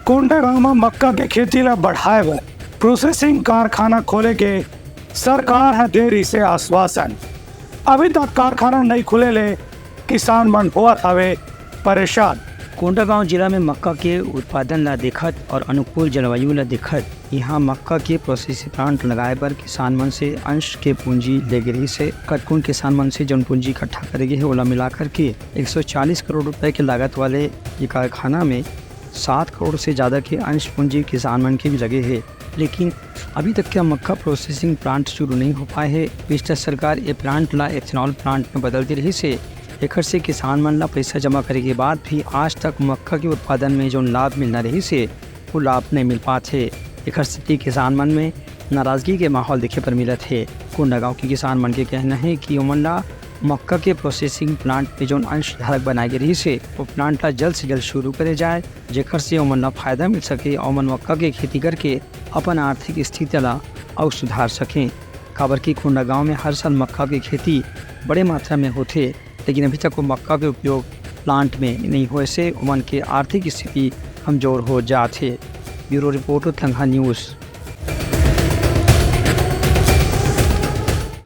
कोंडागांव में मक्का के खेती ला बढ़ाए बर प्रोसेसिंग कारखाना खोले के सरकार है देरी से आश्वासन। अभी तक कारखाना नहीं खुले ले किसान मन होत हवे परेशान। कोंडागांव जिला में मक्का के उत्पादन ला देखत और अनुकूल जलवायु ला देखत यहाँ मक्का के प्रोसेसिंग प्लांट लगाए पर किसान मन से अंश के पूंजी ले गिरी से कटकुन किसान मन से जौन पूंजी इकट्ठा करेगी है ओला मिलाकर के 140 करोड़ रुपए के लागत वाले ये कारखाना में 7 करोड़ से ज़्यादा के अंश पूंजी किसान मन के भी लगे है। लेकिन अभी तक क्या मक्का प्रोसेसिंग प्लांट शुरू नहीं हो पाए है। पिछला सरकार ये प्लांट ला एथेनॉल प्लांट में बदलती रही से एकर से किसान मन ला पैसा जमा करे के बाद भी आज तक मक्का के उत्पादन में जो लाभ मिलना रही से वो लाभ नहीं मिल पाते। एकर स्थिति किसान मन में नाराजगी के माहौल देखे पर मिलत है। कोंडागांव के किसान मन के कहना है कि ओमन ला मक्का के प्रोसेसिंग प्लांट में जो अंश धारक बनाए गए रही से वो प्लांट ला जल्द से जल्द शुरू करे जाए जेकर से ओमन ला फायदा मिल सके और ओमन मक्का के खेती करके अपन आर्थिक स्थिति ला और सुधार सकें। खबर की कोंडागांव में हर साल मक्का की खेती बड़े मात्रा में होते लेकिन अभी तक वो मक्का के उपयोग प्लांट में नहीं हुए से उमन के आर्थिक स्थिति कमजोर हो जाते। ब्यूरो रिपोर्ट तंगहा न्यूज़।